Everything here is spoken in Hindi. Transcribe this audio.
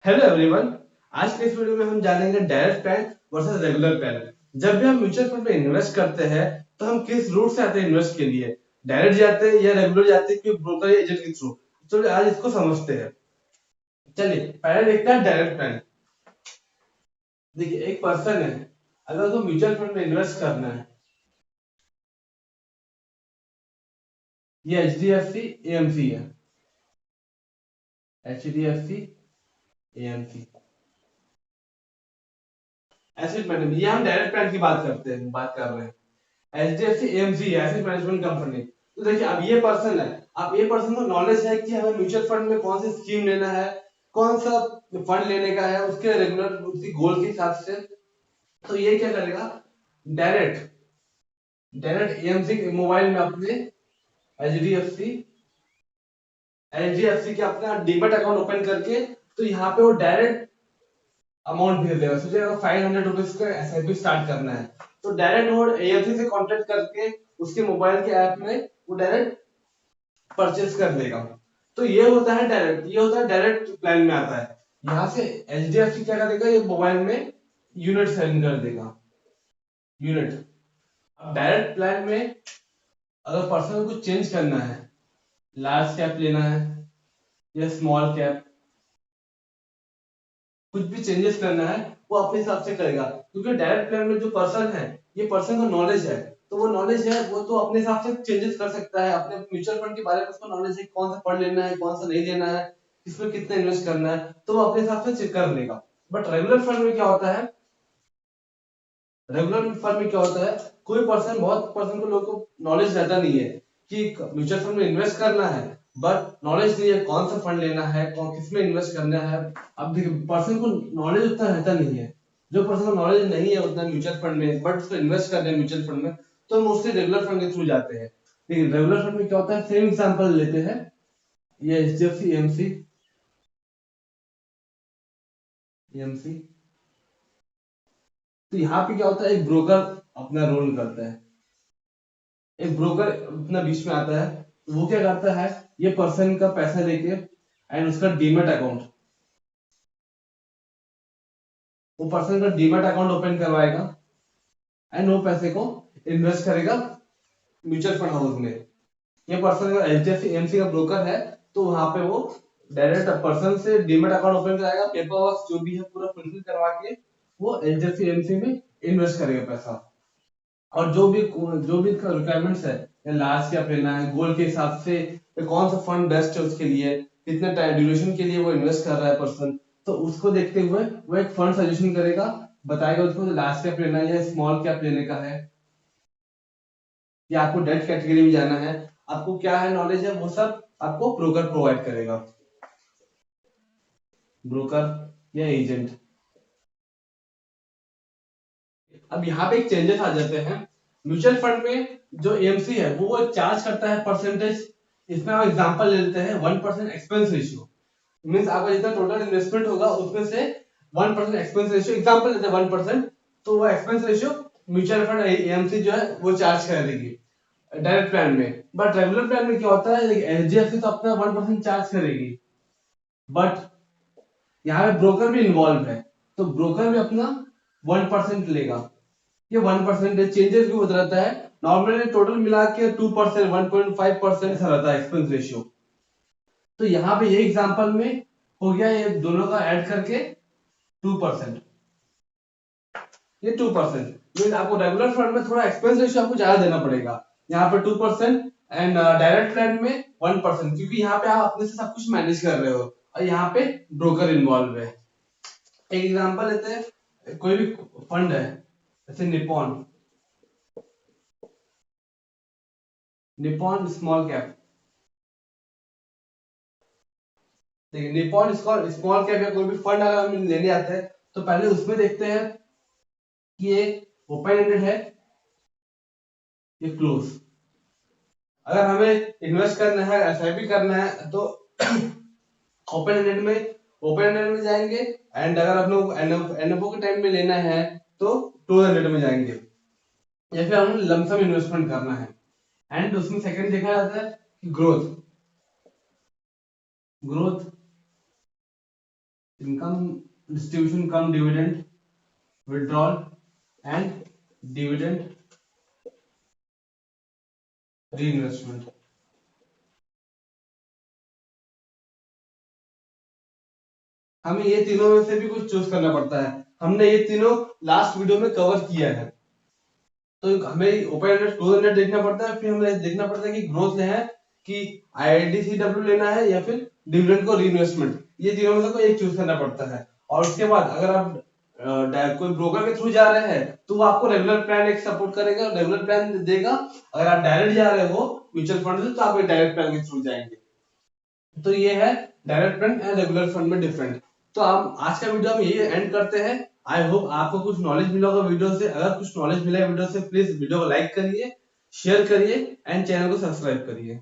Hello everyone. आज के इस वीडियो में हम जानेंगे direct plan versus regular plan. जब भी हम म्यूचुअल फंड में इन्वेस्ट करते हैं तो हम किस रूट से आते हैं इन्वेस्ट के लिए, डायरेक्ट जाते हैं या रेगुलर जाते हैं, कोई ब्रोकर या एजेंट के थ्रू। चलिए आज इसको समझते हैं। चलिए पहले देखते हैं डायरेक्ट प्लान। देखिए एक पर्सन है, अगर उसको म्यूचुअल फंड में इन्वेस्ट करना है, ये HDFC AMC है। HDFC AMC एसेट मैनेजमेंट, ये हम डायरेक्ट प्लान की बात कर रहे हैं। HDFC AMC asset management company. तो देखिए अब ये पर्सन है, अब ये पर्सन को नॉलेज है कि हमें म्यूचुअल फंड में कौन सी स्कीम लेना है, कौन सा फंड लेने का है, उसके रेगुलर उसकी गोल के हिसाब से। तो ये क्या करेगा, डायरेक्ट डायरेक्ट AMC के मोबाइल में अपने HDFC HDFC के अपना डीमैट अकाउंट ओपन करके, तो यहाँ पे वो डायरेक्ट अमाउंट भेज देगा। सोचिएगा 500 रुपीज का SIP स्टार्ट करना है, तो डायरेक्ट वो AMC से कांटेक्ट करके उसके मोबाइल के ऐप में वो डायरेक्ट परचेस कर लेगा। तो ये होता है डायरेक्ट, ये होता है डायरेक्ट प्लान में आता है। यहाँ से HDFC क्या करेगा, ये मोबाइल में यूनिट सेंड कर देगा, यूनिट। अब डायरेक्ट प्लान में अगर पर्सन को चेंज करना है, लार्ज कैप लेना है या स्मॉल कैप, कुछ भी चेंजेस करना है वो अपने हिसाब से करेगा। क्योंकि डायरेक्ट प्लान में जो पर्सन है, ये पर्सन को नॉलेज है, तो वो नॉलेज है वो तो अपने हिसाब से चेंजेस कर सकता है। अपने म्यूचुअल फंड के बारे में उसको नॉलेज है, कौन सा फंड लेना है कौन सा नहीं लेना है, किसमें कितना इन्वेस्ट करना है, तो वो अपने हिसाब से चेक कर लेगा। बट रेगुलर फंड में क्या होता है, रेगुलर फंड में क्या होता है, कोई पर्सन, बहुत पर्सन को लोगों को नॉलेज रहता नहीं है कि म्यूचुअल फंड में इन्वेस्ट करना है, बट नॉलेज नहीं है कौन सा फंड लेना है, कौन किस में इन्वेस्ट करना है। अब देखिए पर्सन को नॉलेज उतना रहता नहीं है, जो पर्सन को नॉलेज नहीं है उतना म्यूचुअल फंड में, बट उसको इन्वेस्ट करना है म्यूचुअल फंड में, तो मोस्टली रेगुलर फंड के थ्रू जाते हैं। लेकिन रेगुलर फंड में क्या होता है, सेम एग्जांपल लेते हैं, ये HDFC AMC। तो यहाँ पे क्या होता है, एक ब्रोकर अपना रोल करता है, एक ब्रोकर अपना बीच में आता है। तो वो क्या करता है, ये पर्सन का पैसा लेके एंड उसका डीमैट अकाउंट, वो पर्सन का डीमैट अकाउंट ओपन करवाएगा एंड वो पैसे को इन्वेस्ट करेगा म्यूचुअल फंड हाउस में। ये पर्सन का HDFC AMC का ब्रोकर है, तो वहां पे वो डायरेक्ट पर्सन से डीमैट अकाउंट ओपन कराएगा, पेपर वर्क जो भी है पूरा फुलफिल करवा के वो HDFC AMC में इन्वेस्ट करेगा पैसा। और जो भी इसका रिक्वायरमेंट्स है, लार्ज कैप लेना है, गोल के हिसाब से कौन सा फंड बेस्ट है उसके लिए, कितने टाइम ड्यूरेशन के लिए वो इन्वेस्ट कर रहा है पर्सन, तो उसको देखते हुए वो एक फंड सजेशन करेगा, बताएगा उसको लार्ज कैप लेना है या स्मॉल कैप लेने का है, या आपको डेट कैटेगरी में जाना है, आपको क्या है नॉलेज है, वो सब आपको ब्रोकर प्रोवाइड करेगा, ब्रोकर या एजेंट। अब यहाँ पे एक चेंजेस आ जाते हैं। म्यूचुअल फंड में जो AMC है वो चार्ज करता है परसेंटेज। इसमें हम एग्जांपल ले लेते हैं 1% एक्सपेंस रेशियो। मींस आपका जितना टोटल इन्वेस्टमेंट होगा उसमें से 1% एक्सपेंस रेशियो, एग्जांपल लेते हैं 1%, तो वो expense ratio mutual fund AMC जो है वो चार्ज करेगी डायरेक्ट प्लान में। बट रेगुलर प्लान में क्या होता है, HDFC तो अपना 1% चार्ज करेगी, बट यहाँ पे ब्रोकर भी इन्वॉल्व है, तो ब्रोकर भी अपना 1% लेगा। ये 1% चेंजेस भी होता रहता है, नॉर्मली टोटल मिला के 2%, 1.5% ऐसा रहता है एक्सपेंस रेशियो। तो यहाँ पे ये एग्जांपल में हो गया, ये दोनों का ऐड करके 2%, ये 2%। मीन आपको रेगुलर फंड में थोड़ा एक्सपेंस रेशियो आपको ज्यादा देना पड़ेगा, यहाँ पे 2% एंड डायरेक्ट फंड में 1%, क्योंकि यहाँ पे आप अपने से सब कुछ मैनेज कर रहे हो और यहाँ पे ब्रोकर इन्वॉल्व है। एक एग्जांपल लेते हैं, कोई भी फंड है जैसे निपॉन, निपॉन स्मॉल कैप। देखिए निपॉन स्मॉल कैप या कोई भी फंड अगर हम लेने आते हैं, तो पहले उसमें देखते हैं कि ये ओपन एंडेड है, ये क्लोज। अगर हमें इन्वेस्ट करना है, SIP करना है, तो ओपन एंडेड में जाएंगे। एंड अगर आप लोग NFO के टाइम में लेना है तो क्लोज एंडेड में जाएंगे, या फिर हमें लमसम इन्वेस्टमेंट करना है। एंड उसमें सेकंड देखा जाता है कि growth, growth income distribution come dividend withdrawal and dividend reinvestment. हमें ये तीनों में से भी कुछ चूज करना पड़ता है। हमने ये तीनों लास्ट वीडियो में कवर किया है। तो हमें ओपन एंडेड क्लोज एंडेड देखना पड़ता है, फिर हमें देखना पड़ता है कि ग्रोथ है कि आईआईडीसीडब्ल्यू लेना है या फिर डिविडेंड को रीइन्वेस्टमेंट, ये तीनों में से कोई एक चूज करना पड़ता है। और उसके बाद अगर आप कोई ब्रोकर के थ्रू जा रहे हैं तो वो आपको रेगुलर प्लान एक सपोर्ट करेगा, रेगुलर प्लान देगा। अगर आप डायरेक्ट जा रहे हो म्यूचुअल फंड से तो आप एक डायरेक्ट प्लान के थ्रू जाएंगे। तो ये है direct fund and regular fund में डिफरेंट। तो आप आज का वीडियो हम यही एंड करते हैं। आई होप आपको कुछ नॉलेज मिला होगा वीडियो से। अगर कुछ नॉलेज मिला है वीडियो से, प्लीज वीडियो को लाइक करिए, शेयर करिए एंड चैनल को सब्सक्राइब करिए।